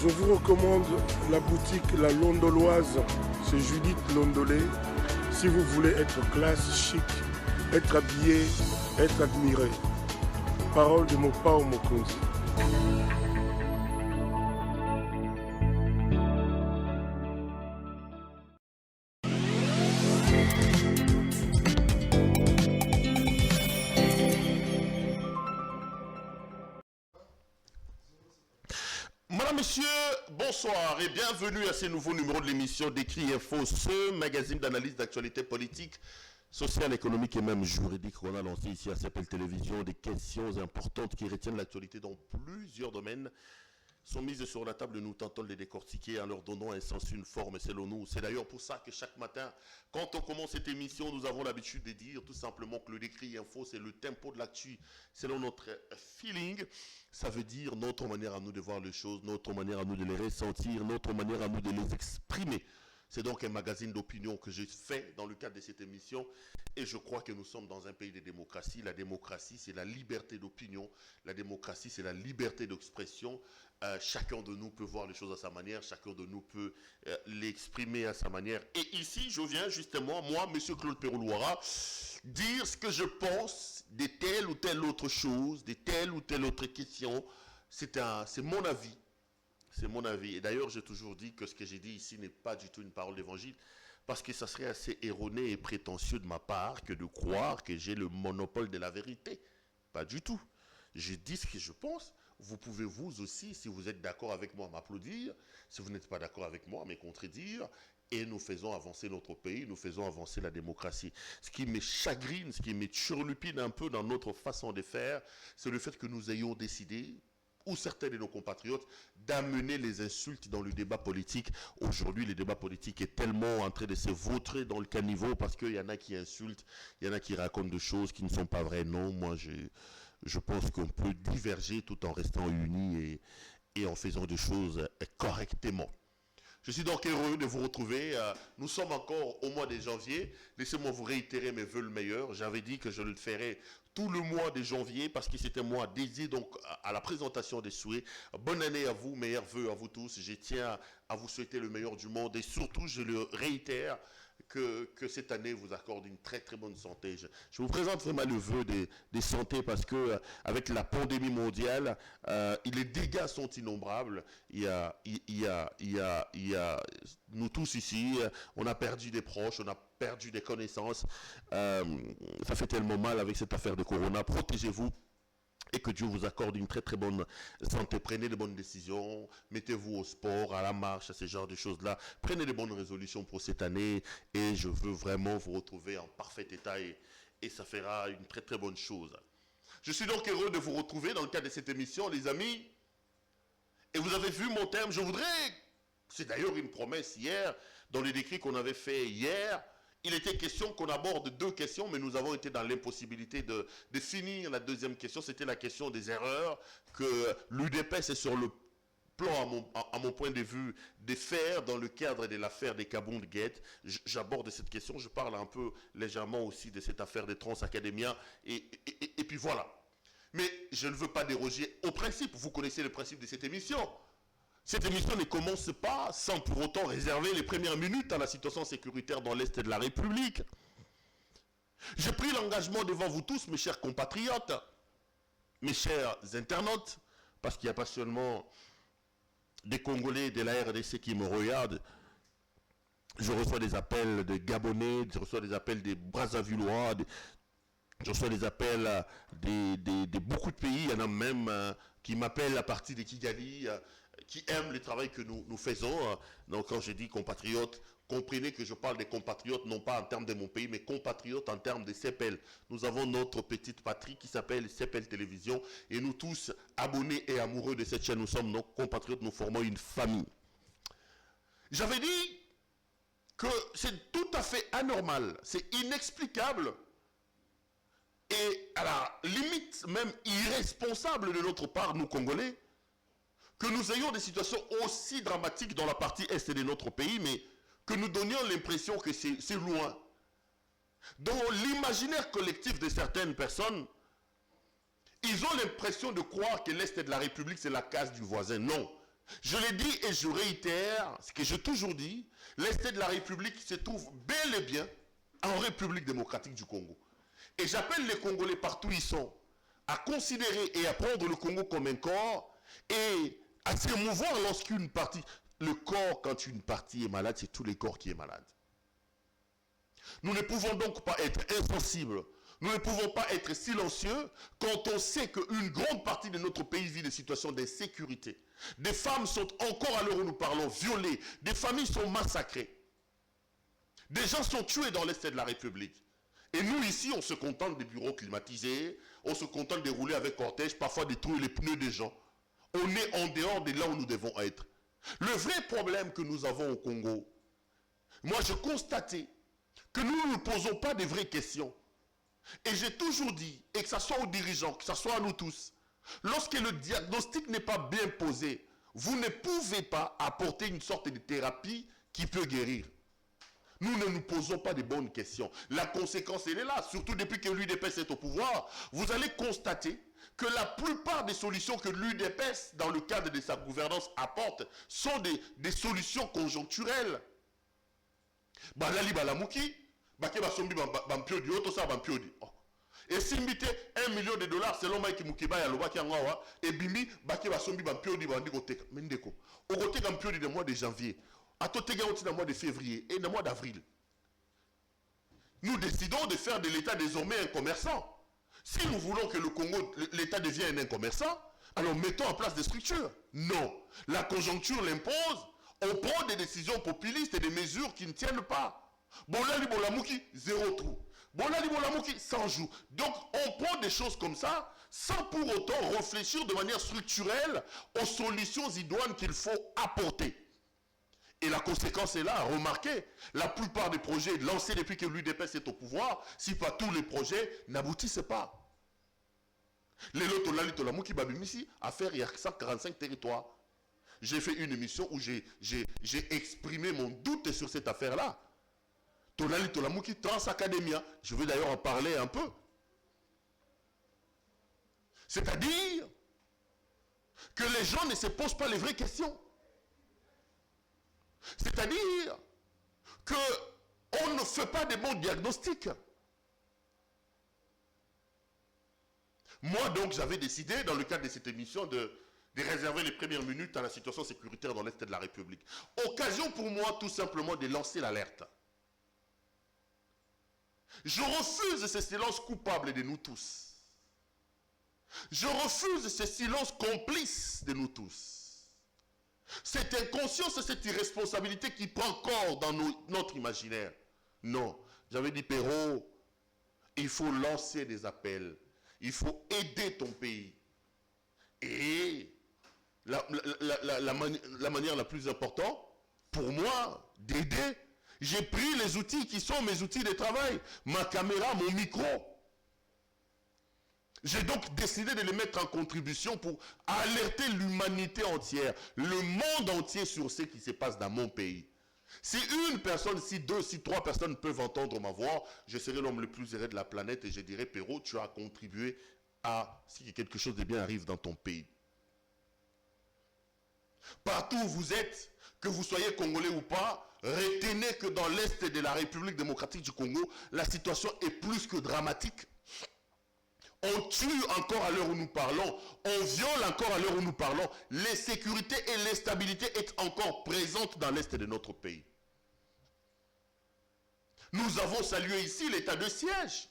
Je vous recommande la boutique La Londoloise, c'est Judith Londolet. Si vous voulez être classe, chic, être habillé, être admiré. Parole de Mopao Mokonzi. Madame, Monsieur, bonsoir et bienvenue à ce nouveau numéro de l'émission d'Écrit Info, ce magazine d'analyse d'actualité politique, sociale, économique et même juridique qu'on a lancé ici à CPL Télévision. Des questions importantes qui retiennent l'actualité dans plusieurs domaines sont mises sur la table. Nous tentons de les décortiquer en leur donnant un sens, une forme selon nous. C'est d'ailleurs pour ça que chaque matin, quand on commence cette émission, nous avons l'habitude de dire tout simplement que le Décrit Info, c'est le tempo de l'actu selon notre feeling. Ça veut dire notre manière à nous de voir les choses, notre manière à nous de les ressentir, notre manière à nous de les exprimer. C'est donc un magazine d'opinion que j'ai fait dans le cadre de cette émission. Et je crois que nous sommes dans un pays de démocratie. La démocratie, c'est la liberté d'opinion. La démocratie, c'est la liberté d'expression. Chacun de nous peut voir les choses à sa manière. Chacun de nous peut l'exprimer à sa manière. Et ici, je viens justement, moi, M. Claude Péroulouara, dire ce que je pense de telle ou telle autre chose, de telle ou telle autre question. C'est mon avis. C'est mon avis. Et d'ailleurs, j'ai toujours dit que ce que j'ai dit ici n'est pas du tout une parole d'évangile, parce que ça serait assez erroné et prétentieux de ma part que de croire que j'ai le monopole de la vérité. Pas du tout. Je dis ce que je pense. Vous pouvez vous aussi, si vous êtes d'accord avec moi, m'applaudir. Si vous n'êtes pas d'accord avec moi, me contredire. Et nous faisons avancer notre pays, nous faisons avancer la démocratie. Ce qui me chagrine, ce qui me turlupine un peu dans notre façon de faire, c'est le fait que nous ayons décidé, ou certains de nos compatriotes, d'amener les insultes dans le débat politique. Aujourd'hui, le débat politique est tellement en train de se vautrer dans le caniveau parce qu'il y en a qui insultent, il y en a qui racontent des choses qui ne sont pas vraies. Non, moi, je pense qu'on peut diverger tout en restant unis et en faisant des choses correctement. Je suis donc heureux de vous retrouver. Nous sommes encore au mois de janvier. Laissez-moi vous réitérer mes vœux le meilleur. J'avais dit que je le ferais tout le mois de janvier parce que c'était moi dédié donc à la présentation des souhaits. Bonne année à vous, meilleurs vœux à vous tous. Je tiens à vous souhaiter le meilleur du monde et surtout, je le réitère, que cette année vous accorde une très très bonne santé. Je vous présente vraiment le vœu de santé parce que avec la pandémie mondiale, les dégâts sont innombrables. Il y a nous tous ici, on a perdu des proches, on a perdu des connaissances. Ça fait tellement mal avec cette affaire de Corona. Protégez-vous. Et que Dieu vous accorde une très très bonne santé. Prenez de bonnes décisions, mettez-vous au sport, à la marche, à ce genre de choses-là. Prenez de bonnes résolutions pour cette année et je veux vraiment vous retrouver en parfait état et ça fera une très très bonne chose. Je suis donc heureux de vous retrouver dans le cadre de cette émission, les amis. Et vous avez vu mon thème, je voudrais, c'est d'ailleurs une promesse hier, dans le décret qu'on avait fait hier. Il était question qu'on aborde deux questions, mais nous avons été dans l'impossibilité de finir la deuxième question. C'était la question des erreurs que l'UDPS est sur le plan, à mon point de vue, de faire dans le cadre de l'affaire des Kabound Gate. J'aborde cette question, je parle un peu légèrement aussi de cette affaire des Trans Academia, et puis voilà. Mais je ne veux pas déroger au principe. Vous connaissez le principe de cette émission. Cette émission ne commence pas sans pour autant réserver les premières minutes à la situation sécuritaire dans l'Est de la République. J'ai pris l'engagement devant vous tous, mes chers compatriotes, mes chers internautes, parce qu'il n'y a pas seulement des Congolais de la RDC qui me regardent. Je reçois des appels de Gabonais, je reçois des appels des Brazzavillois, je reçois des appels de beaucoup de pays. Il y en a même qui m'appellent à partir de Kigali, qui aiment le travail que nous faisons. Donc quand je dis compatriotes, comprenez que je parle des compatriotes, non pas en termes de mon pays, mais compatriotes en termes de CPL. Nous avons notre petite patrie qui s'appelle CPL Télévision, et nous tous, abonnés et amoureux de cette chaîne, nous sommes nos compatriotes, nous formons une famille. J'avais dit que c'est tout à fait anormal, c'est inexplicable, et à la limite même irresponsable de notre part, nous Congolais, que nous ayons des situations aussi dramatiques dans la partie est de notre pays, mais que nous donnions l'impression que c'est loin. Dans l'imaginaire collectif de certaines personnes, ils ont l'impression de croire que l'Est de la République, c'est la case du voisin. Non. Je l'ai dit et je réitère ce que j'ai toujours dit, l'Est de la République se trouve bel et bien en République démocratique du Congo. Et j'appelle les Congolais partout où ils sont à considérer et à prendre le Congo comme un corps et à s'émouvoir lorsqu'une partie... Le corps, quand une partie est malade, c'est tout le corps qui est malade. Nous ne pouvons donc pas être insensibles. Nous ne pouvons pas être silencieux quand on sait qu'une grande partie de notre pays vit des situations d'insécurité. Des femmes sont encore, à l'heure où nous parlons, violées. Des familles sont massacrées. Des gens sont tués dans l'Est de la République. Et nous, ici, on se contente des bureaux climatisés, on se contente de rouler avec cortège, parfois détruire les pneus des gens. On est en dehors de là où nous devons être. Le vrai problème que nous avons au Congo, moi, je constatais que nous ne posons pas de vraies questions. Et j'ai toujours dit, et que ce soit aux dirigeants, que ce soit à nous tous, lorsque le diagnostic n'est pas bien posé, vous ne pouvez pas apporter une sorte de thérapie qui peut guérir. Nous ne nous posons pas de bonnes questions. La conséquence, elle est là. Surtout depuis que l'UDPS est au pouvoir, vous allez constater que la plupart des solutions que l'UDPS, dans le cadre de sa gouvernance, apporte, sont des solutions conjoncturelles. Balali balamuki, bake basombi bampiodi, oto sa bampiodi. Et si mbite $1 million selon Mike Mukiba ya lobaki yangawa, et bimi bake basombi bampiodi bandi goteka. Mendeko. Au goteka bampiodi de mois de janvier. À tout égard aussi dans le mois de février et dans le mois d'avril. Nous décidons de faire de l'État désormais un commerçant. Si nous voulons que le Congo, l'État devienne un commerçant, alors mettons en place des structures. Non. La conjoncture l'impose. On prend des décisions populistes et des mesures qui ne tiennent pas. Bolali Bolamouki, 0 trou. Bolali Bolamouki, 100 jours. Donc, on prend des choses comme ça, sans pour autant réfléchir de manière structurelle aux solutions idoines qu'il faut apporter. Et la conséquence est là, remarquez, la plupart des projets lancés depuis que l'UDPS est au pouvoir, si pas tous les projets, n'aboutissent pas. Les Lotolali Tolamouki Babimisi a fait 145 territoires. J'ai fait une émission où j'ai exprimé mon doute sur cette affaire-là. Tolali Tolamouki Transacademia, je vais d'ailleurs en parler un peu. C'est-à-dire que les gens ne se posent pas les vraies questions. C'est-à-dire qu'on ne fait pas de bons diagnostics. Moi, donc, j'avais décidé, dans le cadre de cette émission, de réserver les premières minutes à la situation sécuritaire dans l'Est de la République. Occasion pour moi, tout simplement, de lancer l'alerte. Je refuse ce silence coupable de nous tous. Je refuse ce silence complice de nous tous. Cette inconscience, cette irresponsabilité qui prend corps dans notre imaginaire. Non, j'avais dit, Perrault, il faut lancer des appels. Il faut aider ton pays. Et la manière la plus importante, pour moi, d'aider, j'ai pris les outils qui sont mes outils de travail. Ma caméra, mon micro. J'ai donc décidé de les mettre en contribution pour alerter l'humanité entière, le monde entier sur ce qui se passe dans mon pays. Si une personne, si deux, si trois personnes peuvent entendre ma voix, je serai l'homme le plus heureux de la planète et je dirai, Perrault, tu as contribué à ce que quelque chose de bien arrive dans ton pays. Partout où vous êtes, que vous soyez congolais ou pas, retenez que dans l'Est de la République démocratique du Congo, la situation est plus que dramatique. On tue encore à l'heure où nous parlons, on viole encore à l'heure où nous parlons. L'insécurité et l'instabilité est encore présentes dans l'Est de notre pays. Nous avons salué ici l'état de siège.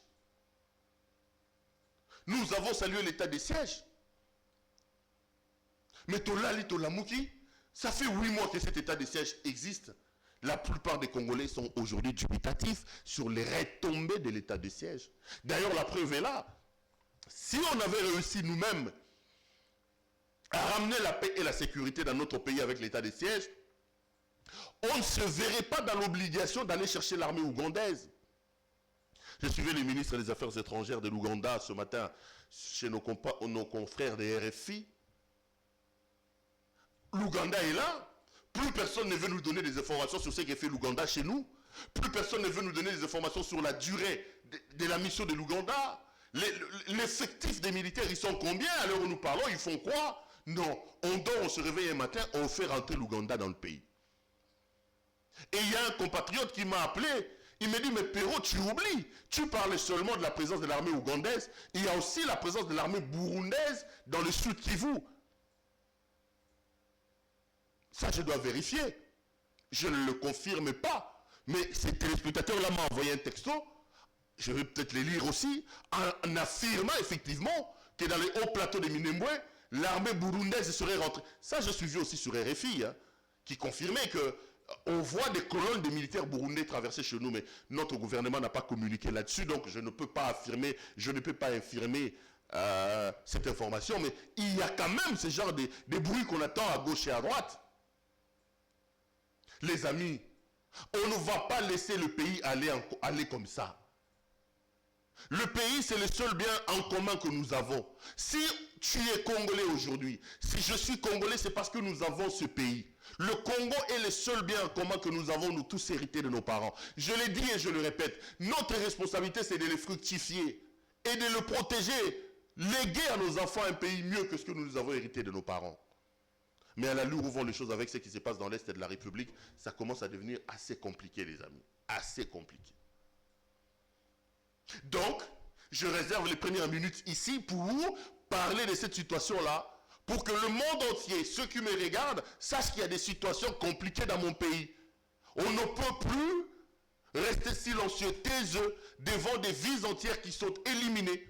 Nous avons salué l'état de siège. Mais Tolali Tolamouki, ça fait 8 mois que cet état de siège existe. La plupart des Congolais sont aujourd'hui dubitatifs sur les retombées de l'état de siège. D'ailleurs, la preuve est là. Si on avait réussi nous-mêmes à ramener la paix et la sécurité dans notre pays avec l'état de siège, on ne se verrait pas dans l'obligation d'aller chercher l'armée ougandaise. Je suivais les ministres des Affaires étrangères de l'Ouganda ce matin chez nos confrères des RFI. L'Ouganda est là. Plus personne ne veut nous donner des informations sur ce qu'a fait l'Ouganda chez nous. Plus personne ne veut nous donner des informations sur la durée de la mission de l'Ouganda. L'effectif des militaires, ils sont combien à l'heure où nous parlons? Ils font quoi? Non, on dort, on se réveille un matin, on fait rentrer l'Ouganda dans le pays. Et il y a un compatriote qui m'a appelé, il me dit, mais Perrault, tu oublies, tu parlais seulement de la présence de l'armée ougandaise, il y a aussi la présence de l'armée burundaise dans le sud Kivu. Ça, je dois vérifier. Je ne le confirme pas. Mais ces téléspectateurs-là m'ont envoyé un texto, je vais peut-être les lire aussi, en affirmant effectivement que dans les hauts plateaux de Minembwe, l'armée burundaise serait rentrée. Ça, je suis vu aussi sur RFI, qui confirmait que on voit des colonnes de militaires burundais traverser chez nous, mais notre gouvernement n'a pas communiqué là-dessus, donc je ne peux pas affirmer, je ne peux pas infirmer cette information, mais il y a quand même ce genre de bruits qu'on attend à gauche et à droite. Les amis, on ne va pas laisser le pays aller comme ça. Le pays, c'est le seul bien en commun que nous avons. Si tu es Congolais aujourd'hui, si je suis Congolais, c'est parce que nous avons ce pays. Le Congo est le seul bien en commun que nous avons, nous tous hérités de nos parents. Je l'ai dit et je le répète, notre responsabilité, c'est de le fructifier et de le protéger, léguer à nos enfants un pays mieux que ce que nous avons hérité de nos parents. Mais à l'allure où vont les choses avec ce qui se passe dans l'Est de la République, ça commence à devenir assez compliqué, les amis. Assez compliqué. Donc, je réserve les premières minutes ici pour parler de cette situation-là, pour que le monde entier, ceux qui me regardent, sachent qu'il y a des situations compliquées dans mon pays. On ne peut plus rester silencieux, taiseux, devant des vies entières qui sont éliminées.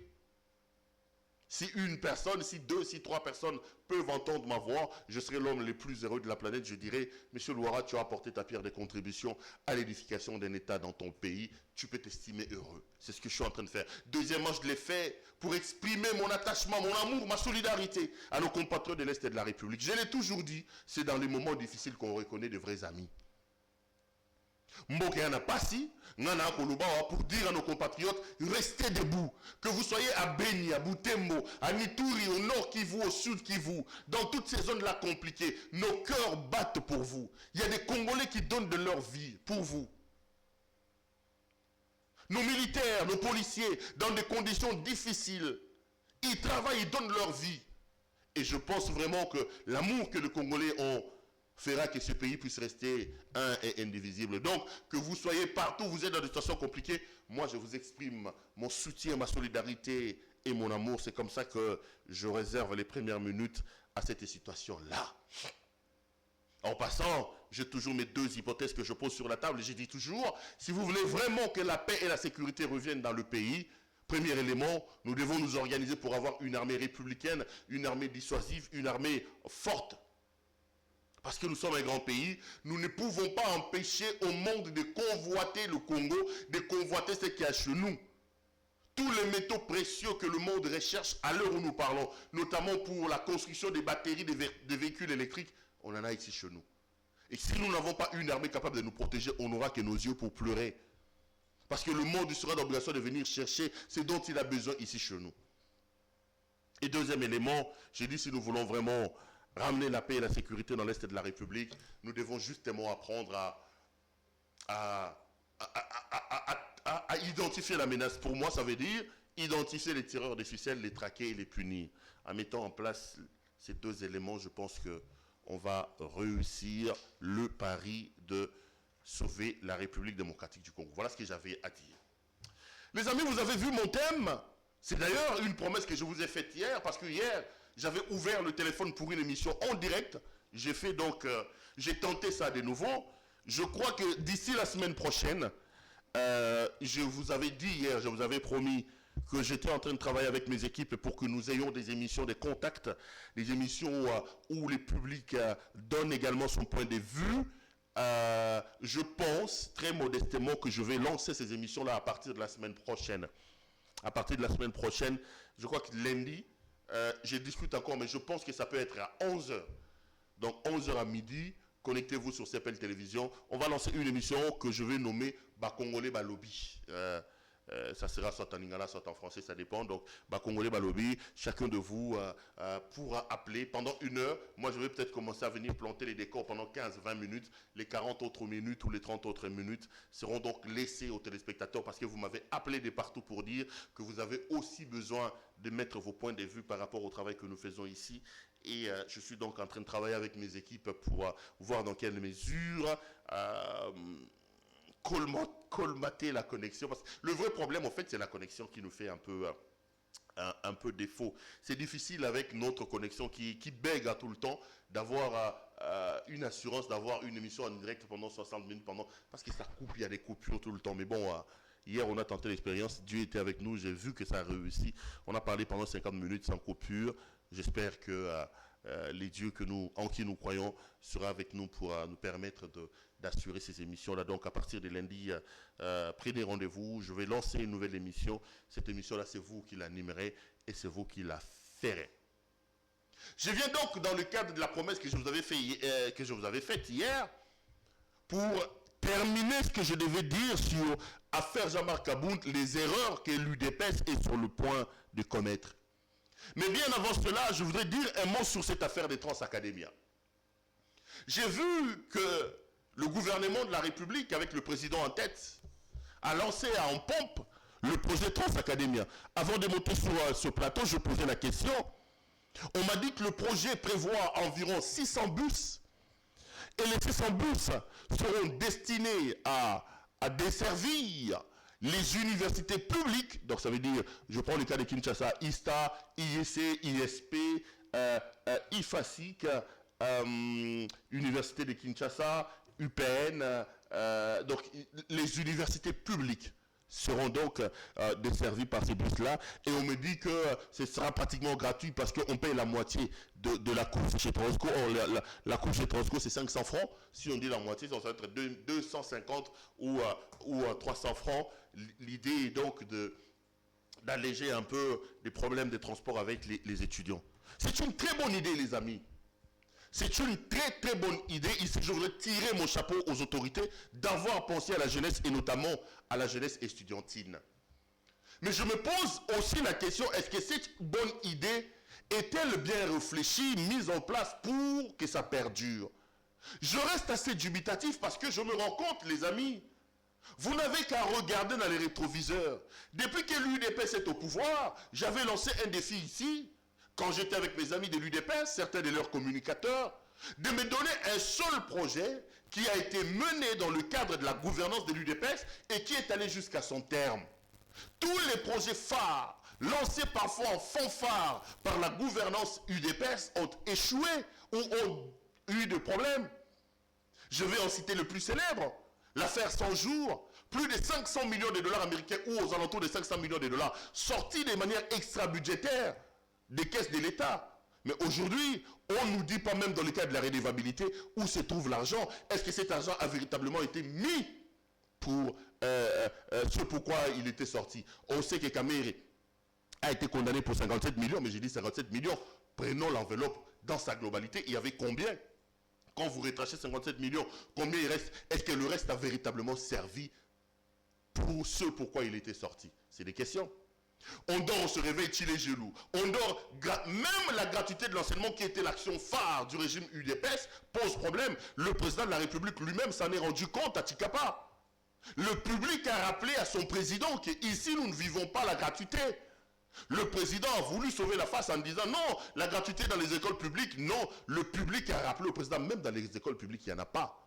Si une personne, si deux, si trois personnes peuvent entendre ma voix, je serai l'homme le plus heureux de la planète. Je dirai, Monsieur Louara, tu as apporté ta pierre de contribution à l'édification d'un État dans ton pays. Tu peux t'estimer heureux. C'est ce que je suis en train de faire. Deuxièmement, je l'ai fait pour exprimer mon attachement, mon amour, ma solidarité à nos compatriotes de l'Est de la République. Je l'ai toujours dit, c'est dans les moments difficiles qu'on reconnaît de vrais amis. Mboke yana pasi, ngana kolubawa pour dire à nos compatriotes, restez debout. Que vous soyez à Beni, à Butembo, à Nituri, au nord Kivu, au sud Kivu, dans toutes ces zones-là compliquées, nos cœurs battent pour vous. Il y a des Congolais qui donnent de leur vie pour vous. Nos militaires, nos policiers, dans des conditions difficiles, ils travaillent, ils donnent leur vie. Et je pense vraiment que l'amour que les Congolais ont fera que ce pays puisse rester un et indivisible. Donc, que vous soyez partout, vous êtes dans des situations compliquées, moi je vous exprime mon soutien, ma solidarité et mon amour. C'est comme ça que je réserve les premières minutes à cette situation-là. En passant, j'ai toujours mes deux hypothèses que je pose sur la table. J'ai dit toujours, si vous voulez vraiment que la paix et la sécurité reviennent dans le pays, premier élément, nous devons nous organiser pour avoir une armée républicaine, une armée dissuasive, une armée forte. Parce que nous sommes un grand pays, nous ne pouvons pas empêcher au monde de convoiter le Congo, de convoiter ce qu'il y a chez nous. Tous les métaux précieux que le monde recherche à l'heure où nous parlons, notamment pour la construction des batteries des véhicules électriques, on en a ici chez nous. Et si nous n'avons pas une armée capable de nous protéger, on n'aura que nos yeux pour pleurer. Parce que le monde sera d'obligation de venir chercher ce dont il a besoin ici chez nous. Et deuxième élément, j'ai dit si nous voulons vraiment ramener la paix et la sécurité dans l'Est de la République, nous devons justement apprendre à identifier la menace. Pour moi, ça veut dire identifier les tireurs de ficelles, les traquer et les punir. En mettant en place ces deux éléments, je pense qu'on va réussir le pari de sauver la République démocratique du Congo. Voilà ce que j'avais à dire. Les amis, vous avez vu mon thème. C'est d'ailleurs une promesse que je vous ai faite hier, parce que hier, j'avais ouvert le téléphone pour une émission en direct. J'ai fait donc, j'ai tenté ça de nouveau. Je crois que d'ici la semaine prochaine, je vous avais dit hier, je vous avais promis que j'étais en train de travailler avec mes équipes pour que nous ayons des émissions, des contacts, des émissions où le public donne également son point de vue. Je pense très modestement que je vais lancer ces émissions-là à partir de la semaine prochaine. À partir de la semaine prochaine, je crois que lundi, je discute encore, mais je pense que ça peut être à 11h. Donc 11h à midi, connectez-vous sur CPL Télévision. On va lancer une émission que je vais nommer Bakongolais Balobi. Ça sera soit en lingala, soit en français, ça dépend. Donc, Bakongolais Balobi, chacun de vous pourra appeler pendant une heure. Moi, je vais peut-être commencer à venir planter les décors pendant 15-20 minutes. Les 40 autres minutes ou les 30 autres minutes seront donc laissées aux téléspectateurs parce que vous m'avez appelé de partout pour dire que vous avez aussi besoin de mettre vos points de vue par rapport au travail que nous faisons ici. Et je suis donc en train de travailler avec mes équipes pour voir dans quelle mesure colmater la connexion. Parce que le vrai problème, en fait, c'est la connexion qui nous fait un peu défaut. C'est difficile avec notre connexion qui bègue à tout le temps d'avoir une assurance, d'avoir une émission en direct pendant 60 minutes, parce que ça coupe, il y a des coupures tout le temps. Mais bon, hier on a tenté l'expérience, Dieu était avec nous, j'ai vu que ça a réussi. On a parlé pendant 50 minutes sans coupure. J'espère que les dieux en qui nous croyons sera avec nous pour nous permettre d'assurer ces émissions-là. Donc à partir de lundi, prenez rendez-vous. Je vais lancer une nouvelle émission. Cette émission-là, c'est vous qui l'animerez et c'est vous qui la ferez. Je viens donc dans le cadre de la promesse que je vous avais faite hier pour terminer ce que je devais dire sur l'affaire Jean-Marc Abound, les erreurs que l'UDPS est sur le point de commettre. Mais bien avant cela, je voudrais dire un mot sur cette affaire des Transacadémia. J'ai vu que le gouvernement de la République, avec le président en tête, a lancé en pompe le projet Transacadémia. Avant de monter sur ce plateau, je posais la question. On m'a dit que le projet prévoit environ 600 bus. Et les 600 bus seront destinés à desservir les universités publiques. Donc ça veut dire, je prends le cas de Kinshasa, ISTA, IEC, ISP, IFASIC, Université de Kinshasa, UPN, donc les universités publiques seront donc desservis par ces bus-là. Et on me dit que ce sera pratiquement gratuit parce qu'on paye la moitié de la course chez Transco. La course chez Transco, c'est 500 francs. Si on dit la moitié, ça va être 250 ou 300 francs. L'idée est donc d'alléger un peu les problèmes de transport avec les étudiants. C'est une très bonne idée, les amis. C'est une très très bonne idée. Ici, je voudrais tirer mon chapeau aux autorités d'avoir pensé à la jeunesse et notamment à la jeunesse estudiantine. Mais je me pose aussi la question, est-ce que cette bonne idée est-elle bien réfléchie, mise en place pour que ça perdure? Je reste assez dubitatif parce que je me rends compte, les amis, vous n'avez qu'à regarder dans les rétroviseurs. Depuis que l'UDPS est au pouvoir, j'avais lancé un défi ici, quand j'étais avec mes amis de l'UDPS, certains de leurs communicateurs, de me donner un seul projet qui a été mené dans le cadre de la gouvernance de l'UDPS et qui est allé jusqu'à son terme. Tous les projets phares, lancés parfois en fanfare par la gouvernance UDPS, ont échoué ou ont eu des problèmes. Je vais en citer le plus célèbre, l'affaire 100 jours, plus de 500 millions de dollars américains ou aux alentours de 500 millions de dollars, sortis de manière extra-budgétaire des caisses de l'État. Mais aujourd'hui, on ne nous dit pas même dans le cas de la redevabilité où se trouve l'argent. Est-ce que cet argent a véritablement été mis pour ce pourquoi il était sorti? On sait que Kamere a été condamné pour 57 millions, mais j'ai dit 57 millions. Prenons l'enveloppe dans sa globalité. Il y avait combien? Quand vous retrachez 57 millions, combien il reste? Est-ce que le reste a véritablement servi pour ce pourquoi il était sorti? C'est des questions. On dort, on se réveille, il est gelou. On dort, même la gratuité de l'enseignement qui était l'action phare du régime UDPS pose problème. Le président de la République lui-même s'en est rendu compte à Tikapa. Le public a rappelé à son président qu'ici nous ne vivons pas la gratuité. Le président a voulu sauver la face en disant non, la gratuité dans les écoles publiques, non. Le public a rappelé au président, même dans les écoles publiques, il n'y en a pas.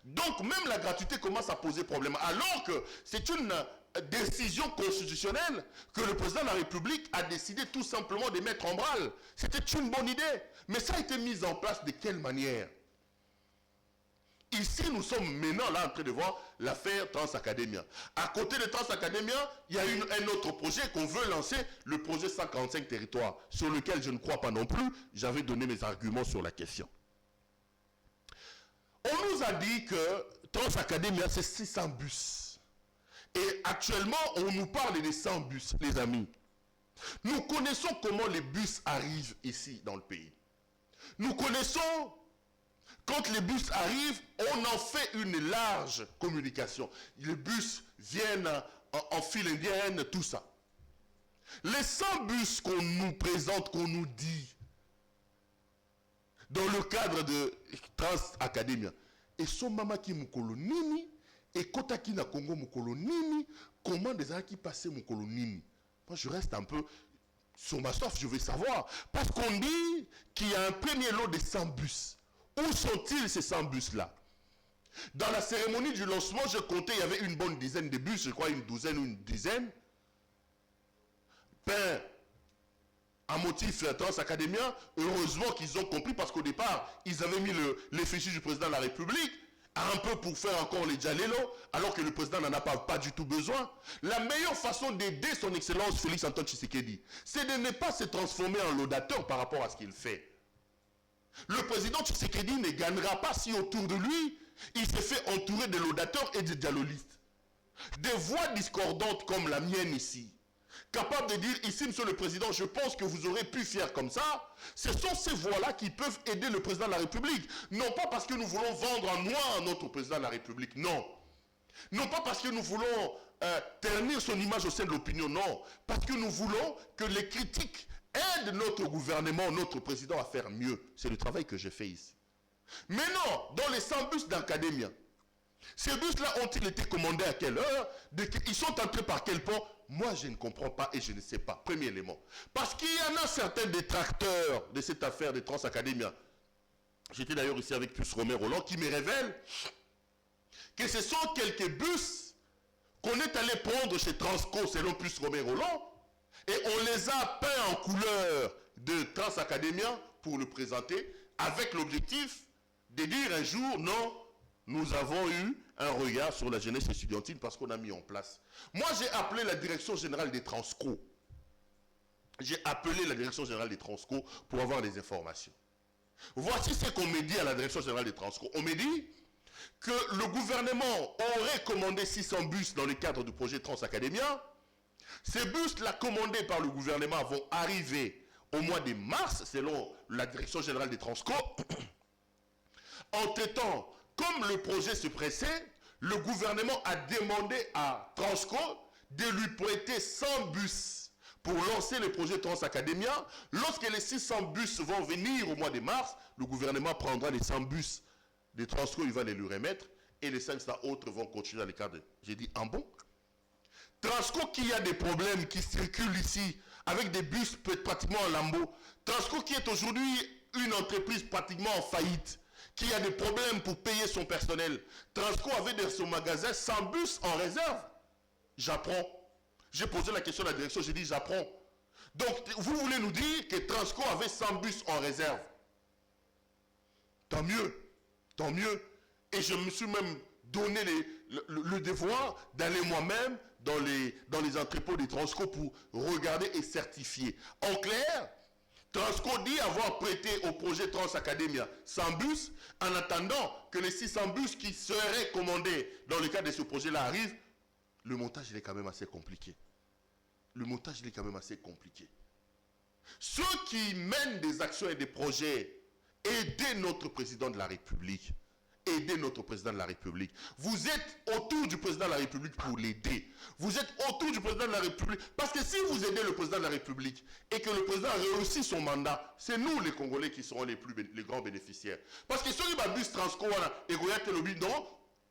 Donc même la gratuité commence à poser problème. Alors que c'est une décision constitutionnelle que le président de la République a décidé tout simplement de mettre en branle. C'était une bonne idée. Mais ça a été mis en place de quelle manière? Ici, nous sommes maintenant là en train de voir l'affaire Transacadémia. À côté de Transacadémia, il y a un autre projet qu'on veut lancer, le projet 145 territoires, sur lequel je ne crois pas non plus. J'avais donné mes arguments sur la question. On nous a dit que Transacadémia, c'est 600 bus. Et actuellement, on nous parle des 100 bus, les amis. Nous connaissons comment les bus arrivent ici dans le pays. Nous connaissons, quand les bus arrivent, on en fait une large communication. Les bus viennent en file indienne, tout ça. Les 100 bus qu'on nous présente, qu'on nous dit, dans le cadre de Transacadémia, et son mama qui mukolo nini, et kotaki na Congo mukolo nini, comment des gens qui passaient mukolo nini? Moi je reste un peu, Sur ma soif, je veux savoir. Parce qu'on dit qu'il y a un premier lot de 100 bus. Où sont-ils ces 100 bus-là? Dans la cérémonie du lancement, je comptais, il y avait une bonne dizaine de bus, je crois une douzaine ou une dizaine. Peints en motif Transacadémien, heureusement qu'ils ont compris, parce qu'au départ, ils avaient mis l'effigie du président de la République, un peu pour faire encore les Djalelo, alors que le président n'en a pas du tout besoin. La meilleure façon d'aider son excellence Félix Antoine Tshisekedi, c'est de ne pas se transformer en laudateur par rapport à ce qu'il fait. Le président Tshisekedi ne gagnera pas si autour de lui, il se fait entourer de laudateurs et de dialolistes. Des voix discordantes comme la mienne ici, capables de dire ici, monsieur le président, je pense que vous aurez pu faire comme ça, ce sont ces voix-là qui peuvent aider le président de la République. Non pas parce que nous voulons vendre en noir notre président de la République, non. Non pas parce que nous voulons ternir son image au sein de l'opinion, non. Parce que nous voulons que les critiques aident notre gouvernement, notre président à faire mieux. C'est le travail que j'ai fait ici. Mais non, dans les 100 bus d'Académia, ces bus-là ont-ils été commandés à quelle heure? Ils sont entrés par quel pont? Moi, je ne comprends pas et je ne sais pas. Premier élément. Parce qu'il y en a certains détracteurs de cette affaire de Transacadémia. J'étais d'ailleurs ici avec Puce Romain-Roland qui me révèle que ce sont quelques bus qu'on est allé prendre chez Transco selon Puce Romain-Roland et on les a peints en couleur de Transacadémia pour le présenter avec l'objectif de dire un jour non, nous avons eu un regard sur la jeunesse estudiantine parce qu'on a mis en place. Moi, j'ai appelé la direction générale des Transco. J'ai appelé la direction générale des Transco pour avoir des informations. Voici ce qu'on me dit à la direction générale des Transco. On me dit que le gouvernement aurait commandé 600 bus dans le cadre du projet Transacadémia. Ces bus-là commandés par le gouvernement vont arriver au mois de mars, selon la direction générale des Transco. Entre-temps, comme le projet se pressait, le gouvernement a demandé à Transco de lui prêter 100 bus pour lancer le projet Transacadémia. Lorsque les 600 bus vont venir au mois de mars, le gouvernement prendra les 100 bus de Transco, il va les lui remettre, et les 500 autres vont continuer à l'écart de... J'ai dit, en bon? Transco qui a des problèmes, qui circulent ici, avec des bus pratiquement en lambeaux. Transco qui est aujourd'hui une entreprise pratiquement en faillite, qui a des problèmes pour payer son personnel. Transco avait dans son magasin 100 bus en réserve. J'apprends. J'ai posé la question à la direction, j'ai dit j'apprends. Donc, vous voulez nous dire que Transco avait 100 bus en réserve? Tant mieux. Tant mieux. Et je me suis même donné le devoir d'aller moi-même dans les entrepôts des Transco pour regarder et certifier. En clair, Transco dit avoir prêté au projet Transacadémia 100 bus en attendant que les 600 bus qui seraient commandés dans le cadre de ce projet-là arrivent. Le montage, il est quand même assez compliqué. Le montage, il est quand même assez compliqué. Ceux qui mènent des actions et des projets, aidez notre président de la République. Aidez notre président de la République. Vous êtes autour du président de la République pour l'aider. Vous êtes autour du président de la République. Parce que si vous aidez le président de la République et que le président réussit son mandat, c'est nous les Congolais qui serons les grands bénéficiaires. Parce que ceux qui ont bus Transco, et que le non,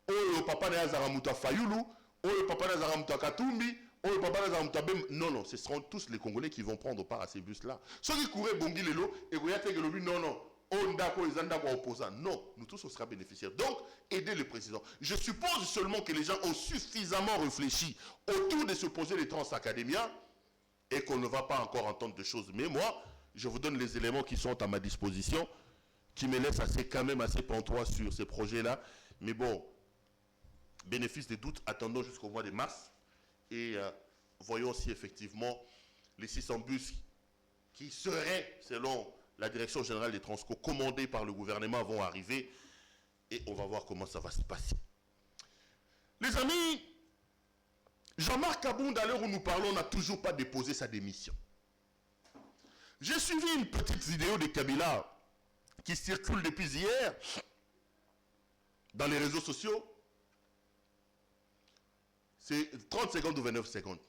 le papa n'a pas Fayoulou, le papa n'a pas Katumbi, le papa n'a pas Bem. Non, non, ce seront tous les Congolais qui vont prendre part à ces bus-là. Ceux qui couraient Bongi Lelo, et que le non, non. Non, nous tous on sera bénéficiaires. Donc, aidez le président. Je suppose seulement que les gens ont suffisamment réfléchi autour de ce projet de Transacadémia et qu'on ne va pas encore entendre de choses. Mais moi, je vous donne les éléments qui sont à ma disposition, qui me laissent quand même assez pantois sur ces projets-là. Mais bon, bénéfice des doutes, attendons jusqu'au mois de mars et voyons si effectivement les 600 bus qui seraient, selon la direction générale des Transco, commandée par le gouvernement, vont arriver et on va voir comment ça va se passer. Les amis, Jean-Marc Kabound, à l'heure où nous parlons, n'a toujours pas déposé sa démission. J'ai suivi une petite vidéo de Kabila qui circule depuis hier dans les réseaux sociaux. C'est 30 secondes ou 29 secondes.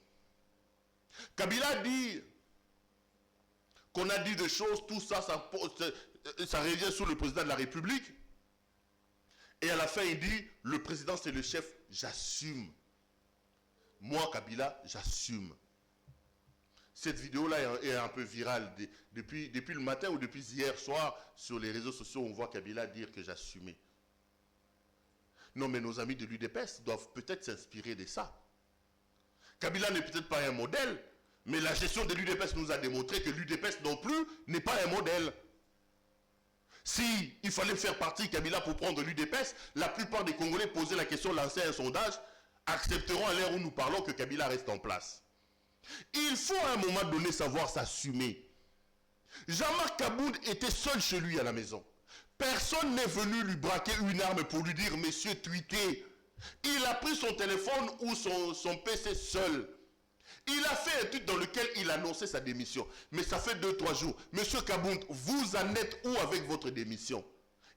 Kabila dit qu'on a dit des choses, tout ça, ça revient sur le président de la République. Et à la fin, il dit, le président c'est le chef, j'assume. Moi, Kabila, j'assume. Cette vidéo-là est un peu virale. Depuis le matin ou depuis hier soir, sur les réseaux sociaux, on voit Kabila dire que j'assumais. Non, mais nos amis de l'UDPS doivent peut-être s'inspirer de ça. Kabila n'est peut-être pas un modèle, mais la gestion de l'UDPS nous a démontré que l'UDPS non plus n'est pas un modèle. Si il fallait faire partie Kabila pour prendre l'UDPS, la plupart des Congolais posaient la question, lançaient un sondage, accepteront à l'heure où nous parlons que Kabila reste en place. Il faut à un moment donné savoir s'assumer. Jean-Marc Kabound était seul chez lui à la maison. Personne n'est venu lui braquer une arme pour lui dire « Monsieur, tweetez ». Il a pris son téléphone ou son PC seul. Il a fait un tweet dans lequel il annonçait sa démission. Mais ça fait 2-3 jours. Monsieur Kabound, vous en êtes où avec votre démission?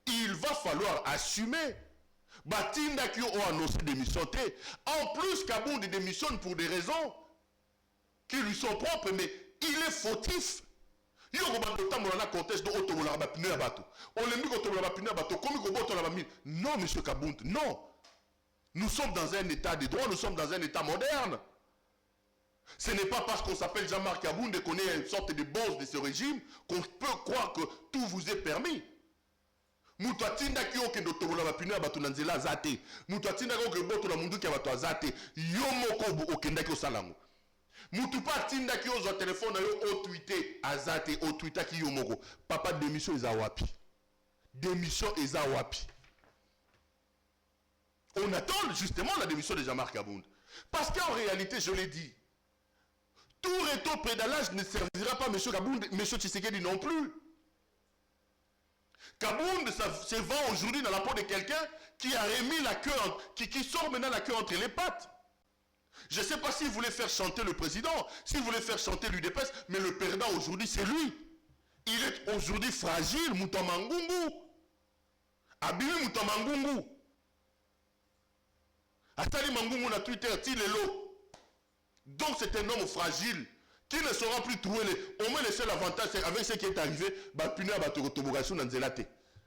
Il va falloir assumer. Batinda qui ont annoncé démission. En plus, Kabound démissionne pour des raisons qui lui sont propres, mais il est fautif. Non, monsieur Kabound, non. Nous sommes dans un état de droit, nous sommes dans un état moderne. Ce n'est pas parce qu'on s'appelle Jean-Marc Kabound et qu'on est une sorte de boss de ce régime qu'on peut croire que tout vous est permis. Mutatinda ki oke ndotobola bapine abatu nanzela zate. Mutatinda ki oke boto la mundu ki abatu azate. Yomoko okendaki osalango. Mutupa tinda ki ozo telefone yo o tweeté azate o tweeta ki yomoko. Papa démission eza wapi. Démission eza wapi. On attend justement la démission de Jean-Marc Kabound. Parce qu'en réalité, je l'ai dit, tout rétro-pédalage ne servira pas M. Kabound, M. Tshisekedi non plus. Kabound se vend aujourd'hui dans la peau de quelqu'un qui a remis la queue, qui sort maintenant la queue entre les pattes. Je ne sais pas s'il voulait faire chanter le président, s'il voulait faire chanter l'UDPS, mais le perdant aujourd'hui, c'est lui. Il est aujourd'hui fragile, Moutomangungu. Abimi Moutomangungu. Atali Mangungu na Twitter, Tilelo. Donc c'est un homme fragile qui ne saura plus trouver au moins le seul avantage, c'est avec ce qui est arrivé,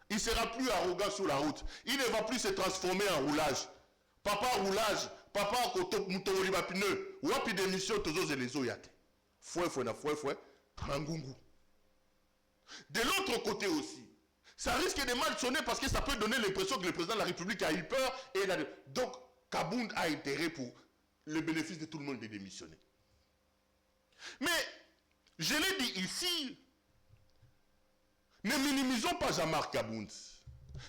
il sera plus arrogant sur la route. Il ne va plus se transformer en roulage. Papa roulage, papa moutori bapineux, wapi démission tozo zelezo yate. Fouet, Mangungu. De l'autre côté aussi, ça risque de mal sonner parce que ça peut donner l'impression que le président de la République a eu peur et donc Kabound a intérêt pour le bénéfice de tout le monde de démissionner. Mais, je l'ai dit ici, ne minimisons pas Jean-Marc Kabound.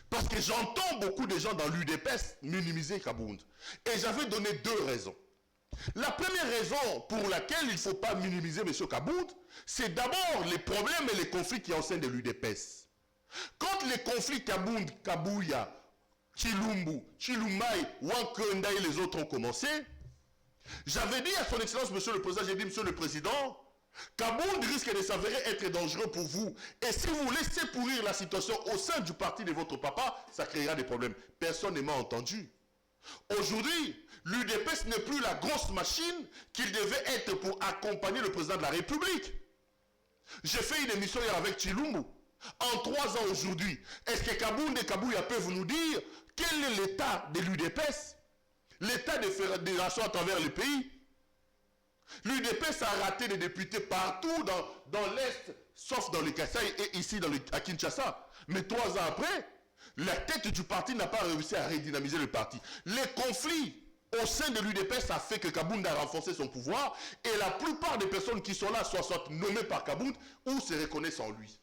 Parce que j'entends beaucoup de gens dans l'UDPS minimiser Kabound. Et j'avais donné 2 raisons. La première raison pour laquelle il ne faut pas minimiser M. Kabound, c'est d'abord les problèmes et les conflits qui sont au sein de l'UDPS. Quand les conflits Kabound, Kabouya, Chilumbu, Chilumai, Wankenda et les autres ont commencé, j'avais dit à son excellence, monsieur le président, j'ai dit, monsieur le président, Kabound risque de s'avérer être dangereux pour vous. Et si vous laissez pourrir la situation au sein du parti de votre papa, ça créera des problèmes. Personne ne m'a entendu. Aujourd'hui, l'UDPS n'est plus la grosse machine qu'il devait être pour accompagner le président de la République. J'ai fait une émission hier avec Chilumbu. En 3 ans aujourd'hui, est-ce que Kabound et Kabouya peuvent nous dire quel est l'état de l'UDPS? L'état des fédérations à travers le pays? L'UDPS a raté des députés partout dans l'Est, sauf dans le Kasaï et ici à Kinshasa. Mais 3 ans après, la tête du parti n'a pas réussi à redynamiser le parti. Les conflits au sein de l'UDPS a fait que Kabound a renforcé son pouvoir et la plupart des personnes qui sont là soit nommées par Kabound ou se reconnaissent en lui.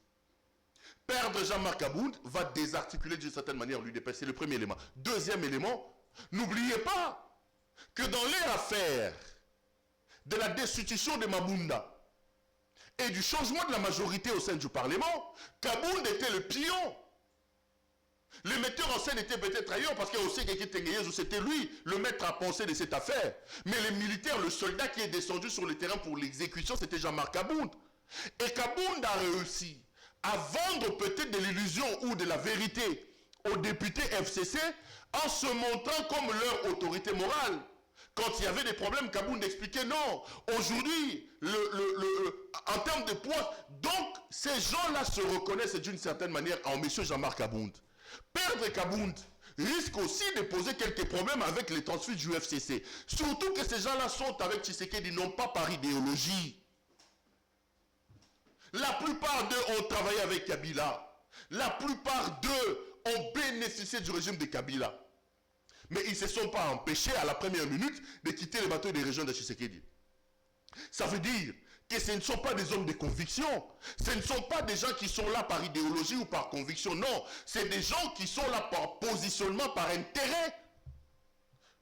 Perdre Jean-Marc Kabound va désarticuler d'une certaine manière l'UDPS. C'est le premier élément. Deuxième élément, n'oubliez pas que dans les affaires de la destitution de Mabunda et du changement de la majorité au sein du Parlement, Kabound était le pion. Le metteur en scène était peut-être ailleurs parce qu'on sait que c'était lui le maître à penser de cette affaire. Mais les militaires, le soldat qui est descendu sur le terrain pour l'exécution, c'était Jean-Marc Kabound. Et Kabound a réussi à vendre peut-être de l'illusion ou de la vérité aux députés FCC en se montrant comme leur autorité morale. Quand il y avait des problèmes, Kabound expliquait non. Aujourd'hui, en termes de poids, donc ces gens-là se reconnaissent d'une certaine manière en M. Jean-Marc Kabound. Perdre Kabound risque aussi de poser quelques problèmes avec les transfuges du FCC. Surtout que ces gens-là sont avec Tshisekedi, non pas par idéologie. La plupart d'eux ont travaillé avec Kabila. La plupart d'eux ont bénéficié du régime de Kabila. Mais ils ne se sont pas empêchés à la première minute de quitter le bateau des régions de Tshisekedi. Ça veut dire que ce ne sont pas des hommes de conviction. Ce ne sont pas des gens qui sont là par idéologie ou par conviction. Non, c'est des gens qui sont là par positionnement, par intérêt.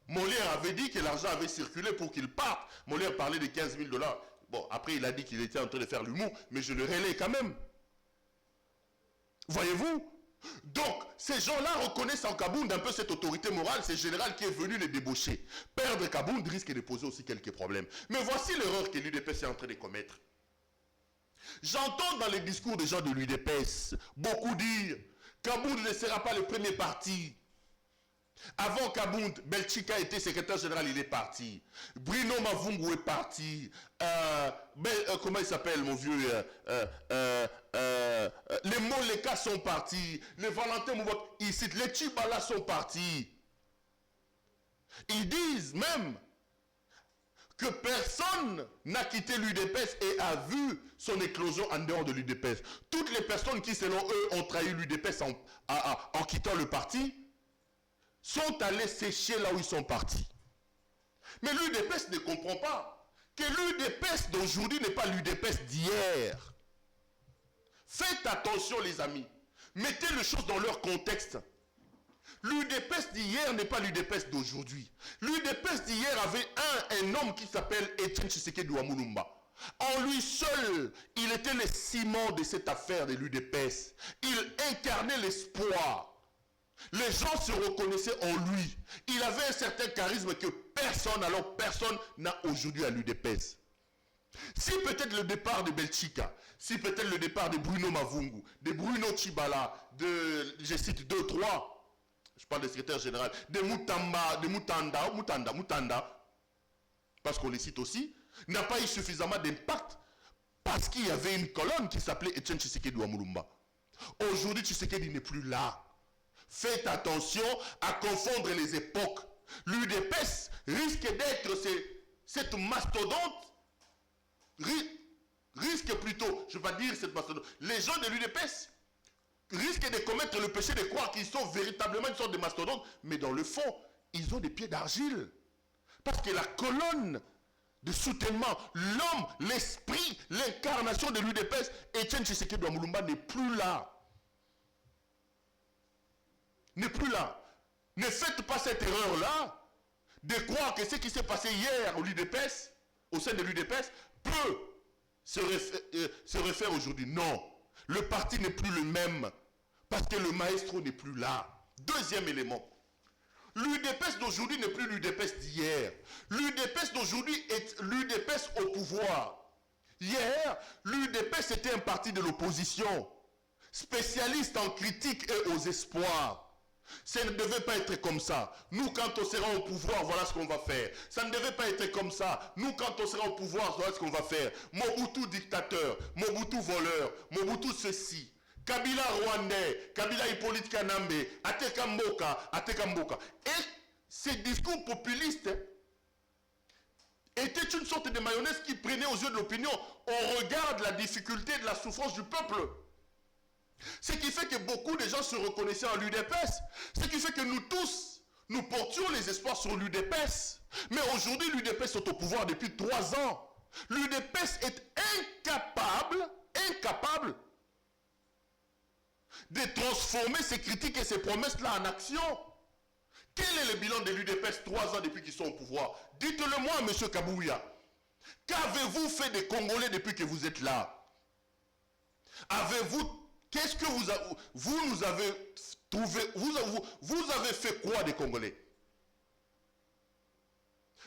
Molière avait dit que l'argent avait circulé pour qu'il parte. Molière parlait de 15 000 $. Bon, après il a dit qu'il était en train de faire l'humour, mais je le relaie quand même. Voyez-vous? Donc, ces gens-là reconnaissent en Kabound un peu cette autorité morale, ce général qui est venu les débaucher. Perdre Kabound risque de poser aussi quelques problèmes. Mais voici l'erreur que l'UDPS est en train de commettre. J'entends dans les discours des gens de l'UDPS beaucoup dire Kabound ne sera pas le premier parti. Avant Kabound, Belchika était secrétaire général, il est parti. Bruno Mavungu est parti. Comment il s'appelle, mon vieux les Moleka sont partis. Les Valentin Moubok, ils citent, les Tchibala sont partis. Ils disent même que personne n'a quitté l'UDPS et a vu son éclosion en dehors de l'UDPS. Toutes les personnes qui, selon eux, ont trahi l'UDPS en quittant le parti, sont allés sécher là où ils sont partis. Mais l'UDPS ne comprend pas que l'UDPS d'aujourd'hui n'est pas l'UDPS d'hier. Faites attention les amis. Mettez les choses dans leur contexte. L'UDPS d'hier n'est pas l'UDPS d'aujourd'hui. L'UDPS d'hier avait un homme qui s'appelle Etienne Tshisekedi Wamulumba. En lui seul, il était le ciment de cette affaire de l'UDPS. Il incarnait l'espoir. Les gens se reconnaissaient en lui. Il avait un certain charisme que personne n'a aujourd'hui à l'UDPS. Si peut-être le départ de Belchika, si peut-être le départ de Bruno Mavungu, de Bruno Tchibala, je cite 2, 3, je parle de secrétaire général, de Mutanda, parce qu'on les cite aussi, n'a pas eu suffisamment d'impact parce qu'il y avait une colonne qui s'appelait Etienne Tshisekedi Wamulumba. Aujourd'hui, Tshisekedi n'est plus là. Faites attention à confondre les époques. L'UDPS risque d'être cette mastodonte, risque plutôt, je ne vais pas dire cette mastodonte, les gens de l'UDPS risquent de commettre le péché de croire qu'ils sont véritablement une sorte de mastodonte, mais dans le fond, ils ont des pieds d'argile. Parce que la colonne de soutènement, l'homme, l'esprit, l'incarnation de l'UDPS, Etienne Tshisekedi Wamulumba n'est plus là. N'est plus là. Ne faites pas cette erreur-là de croire que ce qui s'est passé hier au sein de l'UDPS, peut se refaire aujourd'hui. Non. Le parti n'est plus le même parce que le maestro n'est plus là. Deuxième élément. L'UDPS d'aujourd'hui n'est plus l'UDPS d'hier. L'UDPS d'aujourd'hui est l'UDPS au pouvoir. Hier, l'UDPS était un parti de l'opposition, spécialiste en critique et aux espoirs. Ça ne devait pas être comme ça. Nous, quand on sera au pouvoir, voilà ce qu'on va faire. Ça ne devait pas être comme ça. Nous, quand on sera au pouvoir, voilà ce qu'on va faire. Mobutu dictateur, Mobutu voleur, Mobutu ceci. Kabila rwandais, Kabila Hippolyte Kanambe, Ateka Mboka. Et ces discours populistes étaient une sorte de mayonnaise qui prenait aux yeux de l'opinion. On regarde la difficulté de la souffrance du peuple. Ce qui fait que beaucoup de gens se reconnaissaient en l'UDPS. Ce qui fait que nous tous, nous portions les espoirs sur l'UDPS. Mais aujourd'hui, l'UDPS est au pouvoir depuis 3 ans. L'UDPS est incapable de transformer ces critiques et ces promesses-là en action. Quel est le bilan de l'UDPS 3 ans depuis qu'ils sont au pouvoir? Dites-le moi, M. Kabouya. Qu'avez-vous fait des Congolais depuis que vous êtes là? Qu'est-ce que vous nous avez trouvé? Vous avez fait quoi des Congolais?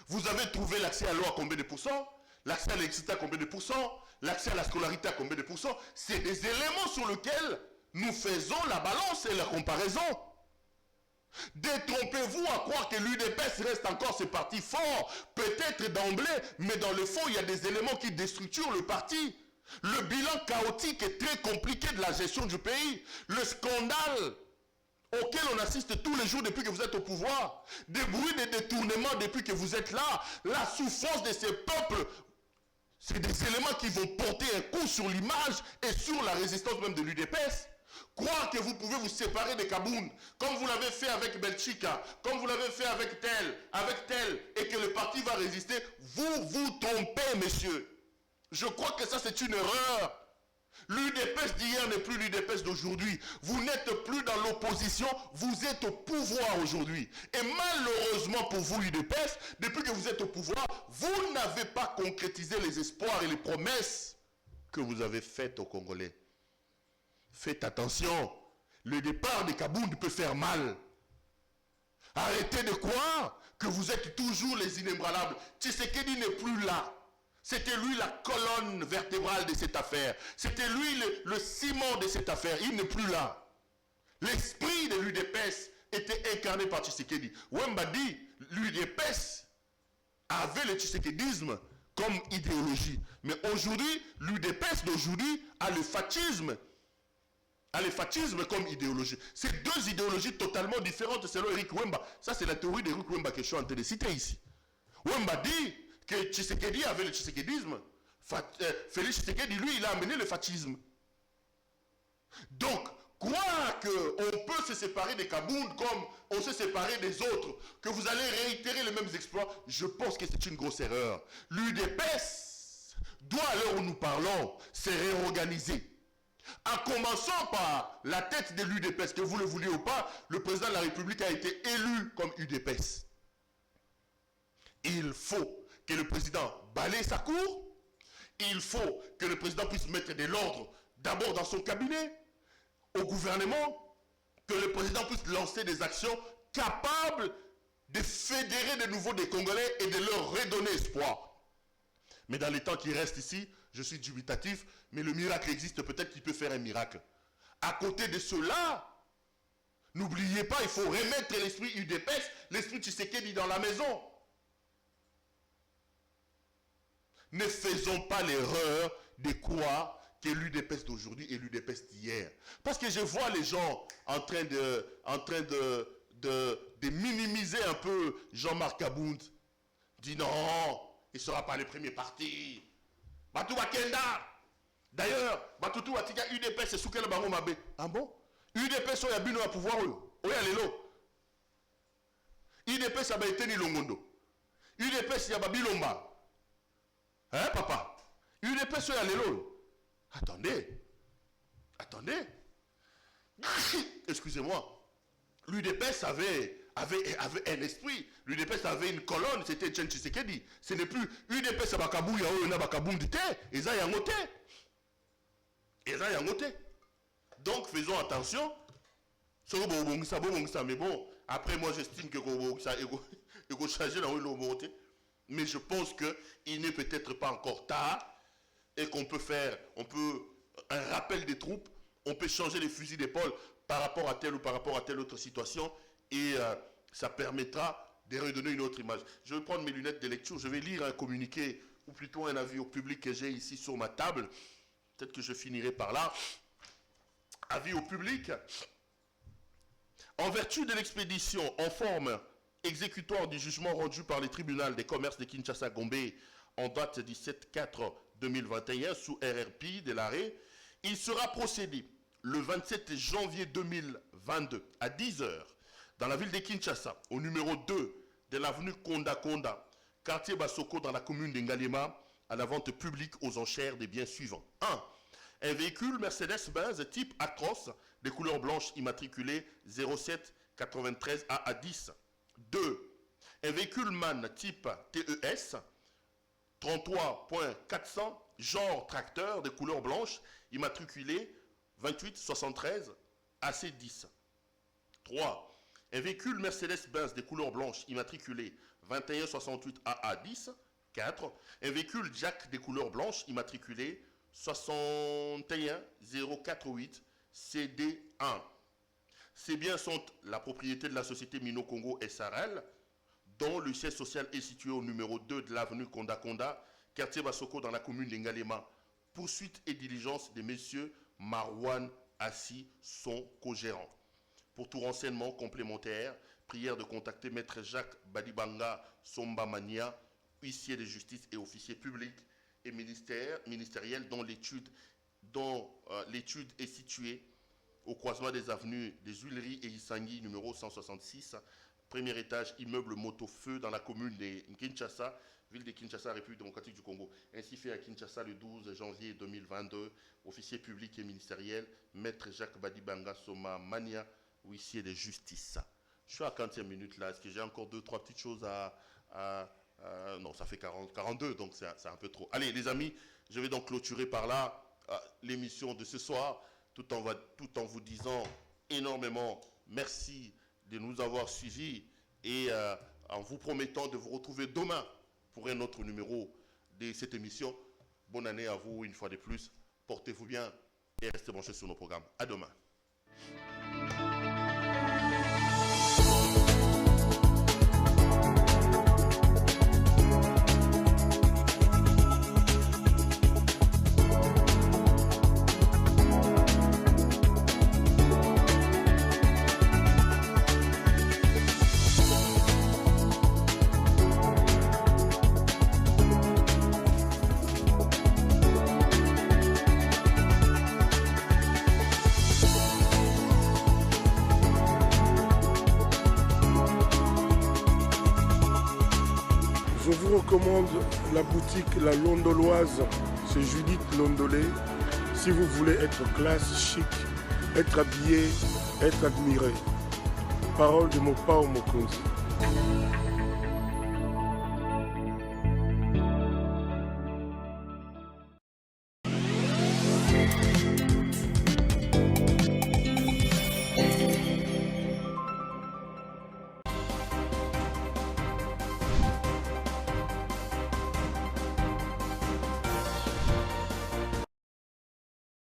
Vous avez trouvé l'accès à l'eau à combien de pourcents? L'accès à l'électricité à combien de pourcents? L'accès à la scolarité à combien de pourcents? C'est des éléments sur lesquels nous faisons la balance et la comparaison. Détrompez-vous à croire que l'UDPS reste encore ce parti fort, peut-être d'emblée, mais dans le fond, il y a des éléments qui déstructurent le parti. Le bilan chaotique et très compliqué de la gestion du pays, le scandale auquel on assiste tous les jours depuis que vous êtes au pouvoir, des bruits de détournement depuis que vous êtes là, la souffrance de ces peuples C'est des éléments qui vont porter un coup sur l'image et sur la résistance même de l'UDPS. Croire que vous pouvez vous séparer des Kaboun, comme vous l'avez fait avec Belchika, comme vous l'avez fait avec tel, et que le parti va résister, vous vous trompez, messieurs. Je crois que ça, c'est une erreur. L'UDPS d'hier n'est plus l'UDPS d'aujourd'hui. Vous n'êtes plus dans l'opposition, vous êtes au pouvoir aujourd'hui. Et malheureusement pour vous, l'UDPS, depuis que vous êtes au pouvoir, vous n'avez pas concrétisé les espoirs et les promesses que vous avez faites aux Congolais. Faites attention, le départ des Kaboun peut faire mal. Arrêtez de croire que vous êtes toujours les inébranlables. Tshisekedi n'est plus là. C'était lui la colonne vertébrale de cette affaire. C'était lui le ciment de cette affaire. Il n'est plus là. L'esprit de l'UDPS était incarné par Tshisekedi. Wemba dit, l'UDPS avait le tshisekédisme comme idéologie. Mais aujourd'hui, l'UDPS d'aujourd'hui a le fascisme. A le fascisme comme idéologie. C'est deux idéologies totalement différentes selon Eric Wemba. Ça, c'est la théorie d'Eric Wemba que je suis en train de citer ici. Wemba dit que Tshisekedi avait le tshisekédisme. Félix Tshisekedi, lui, il a amené le fascisme. Donc, croire qu'on peut se séparer des Kaboun comme on s'est séparé des autres, que vous allez réitérer les mêmes exploits, je pense que c'est une grosse erreur. L'UDPS doit, à l'heure où nous parlons, se réorganiser. En commençant par la tête de l'UDPS, que vous le vouliez ou pas, le président de la République a été élu comme UDPS. Il faut que le président balaye sa cour. Il faut que le président puisse mettre de l'ordre d'abord dans son cabinet, au gouvernement, que le président puisse lancer des actions capables de fédérer de nouveau des Congolais et de leur redonner espoir. Mais dans les temps qui restent ici, je suis dubitatif, mais le miracle existe, peut-être qu'il peut faire un miracle. À côté de cela, n'oubliez pas, il faut remettre l'esprit UDPS, l'esprit Tshisekedi dans la maison. Ne faisons pas l'erreur de croire que l'UDPS d'aujourd'hui est l'UDPS d'hier. Parce que je vois les gens en train de minimiser un peu Jean-Marc Kabound. Dit non, il ne sera pas le premier parti. Batou Wakenda. D'ailleurs, Batoutou Watika UDPS c'est sous quel baron mabé. Ah bon? UDPS a bino à pouvoir eux. Oya lelo. UDPS a été ni longondo. UDPS a babilomba. Hein, papa? UDPS a lelo. Attendez. Excusez-moi. L'UDPS avait un esprit. L'UDPS avait une colonne, c'était Etienne Tshisekedi. Ce n'est plus UDPS à Bakabou, il y a Bakabou d'ité, et ça y a noté. Donc faisons attention. Mais bon, après moi j'estime que ça va changer dans le monté. Mais je pense qu'il n'est peut-être pas encore tard et qu'on peut faire un rappel des troupes, on peut changer les fusils d'épaule par rapport à telle ou par rapport à telle autre situation et ça permettra de redonner une autre image. Je vais prendre mes lunettes de lecture, je vais lire un communiqué ou plutôt un avis au public que j'ai ici sur ma table. Peut-être que je finirai par là. Avis au public. En vertu de l'expédition en forme exécutoire du jugement rendu par le tribunal des commerces de Kinshasa-Gombe en date du 7/4/2021 sous RRP de l'arrêt, il sera procédé le 27 janvier 2022 à 10h dans la ville de Kinshasa, au numéro 2 de l'avenue Konda, quartier Basoko dans la commune de Ngalema, à la vente publique aux enchères des biens suivants. 1. Un véhicule Mercedes-Benz type Actros de couleur blanche immatriculé 07 93 AA10. 2. Un véhicule MAN type TES 33.400 genre tracteur de couleur blanche immatriculé 28 73 AC10. 3. Un véhicule Mercedes-Benz de couleur blanche immatriculé 21 68 AA10. 4. Un véhicule Jack de couleur blanche immatriculé 61 048 CD1. Ces biens sont la propriété de la société Mino Congo SRL, dont le siège social est situé au numéro 2 de l'avenue Konda, quartier Basoko dans la commune d'Ngalema. Poursuite et diligence des messieurs Marwan Assi, son co-gérant. Pour tout renseignement complémentaire, prière de contacter Maître Jacques Badibanga Somba Mania, huissier de justice et officier public, et ministérielle dont l'étude est située au croisement des avenues des Huileries et Isangui, numéro 166, premier étage, immeuble Moto-Feu dans la commune de Kinshasa, ville de Kinshasa, République démocratique du Congo. Ainsi fait à Kinshasa le 12 janvier 2022, officier public et ministériel, maître Jacques Badibanga Soma Mania, huissier de justice. Je suis à 40e minute là, est-ce que j'ai encore 2-3 petites choses non, ça fait 42, donc c'est un peu trop. Allez les amis, je vais donc clôturer par là l'émission de ce soir, tout en vous disant énormément merci de nous avoir suivis et en vous promettant de vous retrouver demain pour un autre numéro de cette émission. Bonne année à vous une fois de plus. Portez-vous bien et restez branchés sur nos programmes. À demain. Je vous recommande la boutique La Londoloise, c'est Judith Londolé. Si vous voulez être classe, chic, être habillé, être admiré. Parole de Mopao Mokonzi.